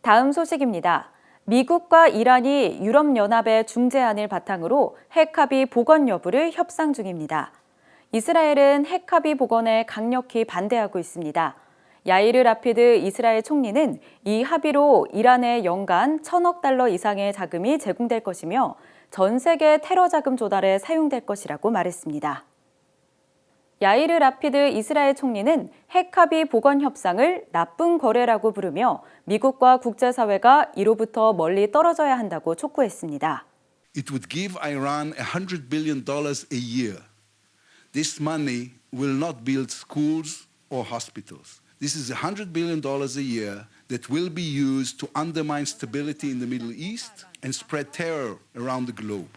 다음 소식입니다. 미국과 이란이 유럽연합의 중재안을 바탕으로 핵합의 복원 여부를 협상 중입니다. 이스라엘은 핵합의 복원에 강력히 반대하고 있습니다. 야이르 라피드 이스라엘 총리는 이 합의로 이란에 연간 1,000억 달러 이상의 자금이 제공될 것이며 전 세계 테러 자금 조달에 사용될 것이라고 말했습니다. 야이르 라피드 이스라엘 총리는 핵합의 복원 협상을 나쁜 거래라고 부르며 미국과 국제사회가 이로부터 멀리 떨어져야 한다고 촉구했습니다. It would give Iran $100 billion a year. This money will not build schools or hospitals. This is $100 billion a year that will be used to undermine stability in the Middle East and spread terror around the globe.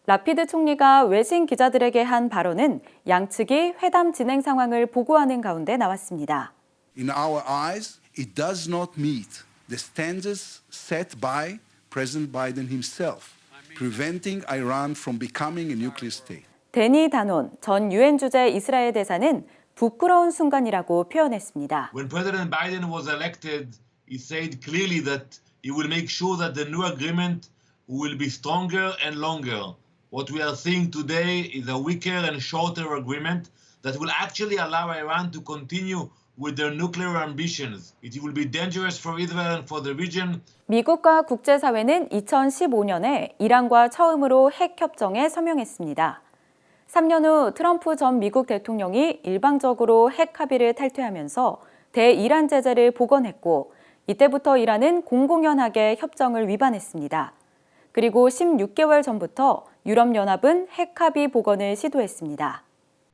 라피드 총리가 외신 기자들에게 한 발언은 양측이 회담 진행 상황을 보고하는 가운데 나왔습니다. In our eyes, it does not meet the standards set by President Biden himself, preventing Iran from becoming a nuclear state. 데니 다논 전 유엔 주재 이스라엘 대사는 부끄러운 순간이라고 표현했습니다. When President Biden was elected, he said clearly that he will make sure that the new agreement will be stronger and longer. What we are seeing today is a weaker and shorter agreement that will actually allow Iran to continue with their nuclear ambitions. It will be dangerous for Israel and for the region. 미국과 국제사회는 2015년에 이란과 처음으로 핵협정에 서명했습니다. 3년 후 트럼프 전 미국 대통령이 일방적으로 핵 합의를 탈퇴하면서 대이란 제재를 복원했고 이때부터 이란은 공공연하게 협정을 위반했습니다. 그리고 16개월 전부터 유럽연합은 핵 합의 복원을 시도했습니다.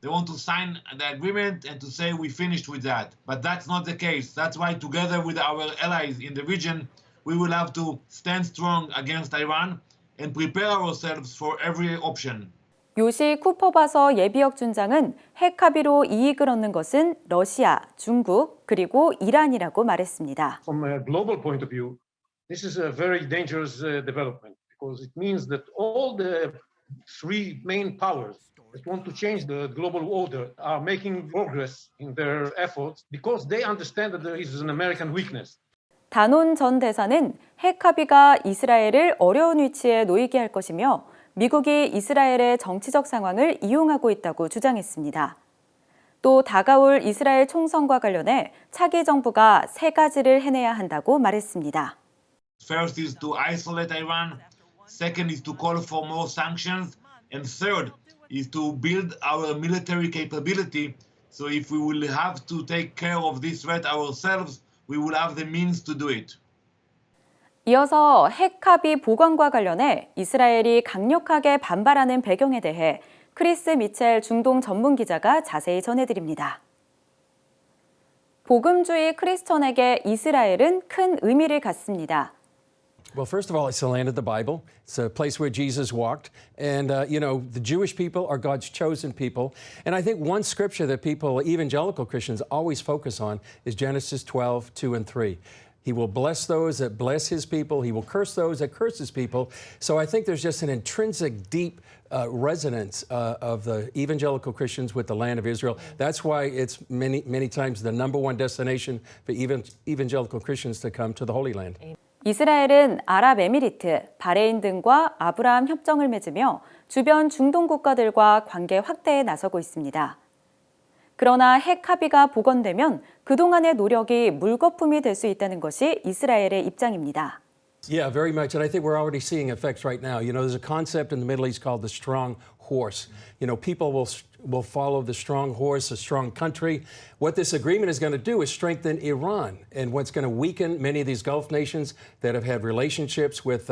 They want to sign the agreement and to say we finished with that. But that's not the case. That's why together with our allies in the region, we will have to stand strong against Iran and prepare ourselves for every option. 요시 쿠퍼바서 예비역 준장은 핵 합의로 이익을 얻는 것은 러시아, 중국, 그리고 이란이라고 말했습니다. From a global point of view, this is a very dangerous development because it means that all the three main powers that want to change the global order are making progress in their efforts because they understand that there is an American weakness. 다논 전 대사는 핵 합의가 이스라엘을 어려운 위치에 놓이게 할 것이며 미국이 이스라엘의 정치적 상황을 이용하고 있다고 주장했습니다. 또 다가올 이스라엘 총선과 관련해 차기 정부가 세 가지를 해내야 한다고 말했습니다. First is to isolate Iran. Second is to call for more sanctions. And third is to build our military capability. So if we will have to take care of this threat ourselves, we will have the means to do it. 이어서 핵 합의 복원과 관련해 이스라엘이 강력하게 반발하는 배경에 대해 크리스 미첼 중동 전문 기자가 자세히 전해드립니다. 복음주의 크리스천에게 이스라엘은 큰 의미를 갖습니다. Well, first of all, it's the land of the Bible. It's a place where Jesus walked. And, the Jewish people are God's chosen people. And I think one scripture that people, evangelical Christians, always focus on is Genesis 12, 2 and 3. He will bless those that bless his people. He will curse those that curse his people. So I think there's just an intrinsic, deep resonance of the evangelical Christians with the land of Israel. That's why it's many, many times the number one destination for evangelical Christians to come to the Holy Land. 이스라엘은 아랍에미리트, 바레인 등과 아브라함 협정을 맺으며 주변 중동 국가들과 관계 확대에 나서고 있습니다. 그러나 핵 합의가 복원되면 그동안의 노력이 물거품이 될 수 있다는 것이 이스라엘의 입장입니다. Yeah, very much. And I think we're already seeing effects right now. There's a concept in the Middle East called the strong horse. People will follow the strong horse, a strong country. What this agreement is going to do is strengthen Iran, and what's going to weaken many of these Gulf nations that have had relationships with,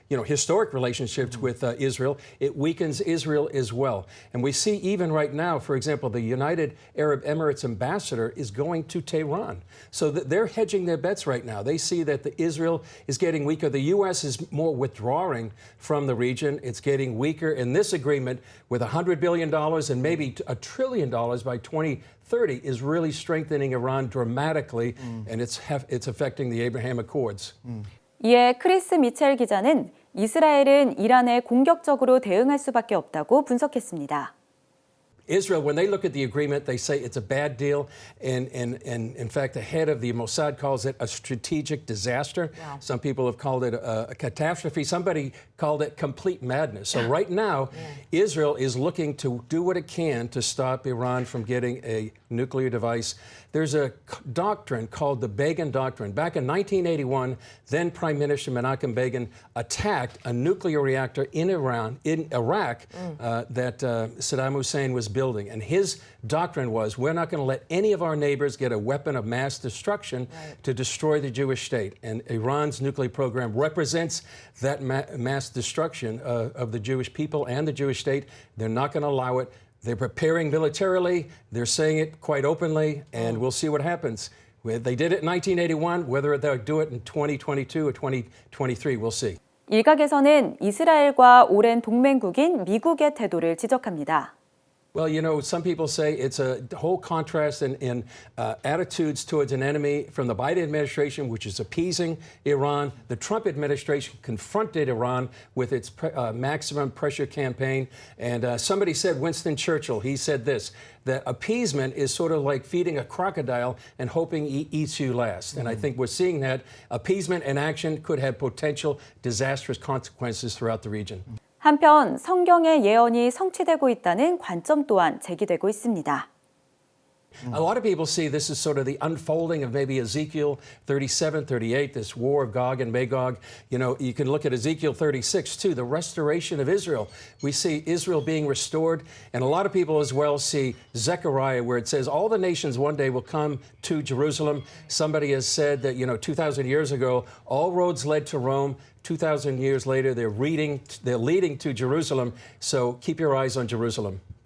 historic relationships with Israel. It weakens Israel as well. And we see even right now, for example, the United Arab Emirates ambassador is going to Tehran. So they're hedging their bets right now. They see that Israel is getting weaker. The U.S. is more withdrawing from the region. It's getting weaker. And this agreement with $100 billion and maybe $1 trillion by 2030 is really strengthening Iran dramatically, and it's affecting the Abraham Accords. 이에 크리스 미첼 기자는 이스라엘은 이란에 공격적으로 대응할 수밖에 없다고 분석했습니다. Israel, when they look at the agreement, they say it's a bad deal. And in fact, the head of the Mossad calls it a strategic disaster. Wow. Some people have called it a catastrophe. Somebody called it complete madness. So right now, Israel is looking to do what it can to stop Iran from getting a nuclear device. There's a doctrine called the Begin Doctrine. Back in 1981, then Prime Minister Menachem Begin attacked a nuclear reactor in Iraq, that Saddam Hussein was building. And his doctrine was, we're not going to let any of our neighbors get a weapon of mass destruction to destroy the Jewish state. And Iran's nuclear program represents that mass destruction of the Jewish people and the Jewish state. They're not going to allow it. They're preparing militarily. They're saying it quite openly, and we'll see what happens. They did it in 1981. Whether they'll do it in 2022 or 2023, we'll see. 일각에서는 이스라엘과 오랜 동맹국인 미국의 태도를 지적합니다. Well, you know, some people say it's a whole contrast in attitudes towards an enemy from the Biden administration, which is appeasing Iran. The Trump administration confronted Iran with its maximum pressure campaign. And somebody said, Winston Churchill, he said this, that appeasement is sort of like feeding a crocodile and hoping he eats you last. And I think we're seeing that appeasement and action could have potential disastrous consequences throughout the region. 한편 성경의 예언이 성취되고 있다는 관점 또한 제기되고 있습니다. A lot of people see this as sort of the unfolding of maybe Ezekiel 37, 38, this war of Gog and Magog. You know, you can look at Ezekiel 36 too, the restoration of Israel. We see Israel being restored, and a lot of people as well see Zechariah, where it says all the nations one day will come to Jerusalem. Somebody has said that, you know, 2,000 years ago, all roads led to Rome. 2,000 years later, they're leading to Jerusalem. So keep your eyes on Jerusalem.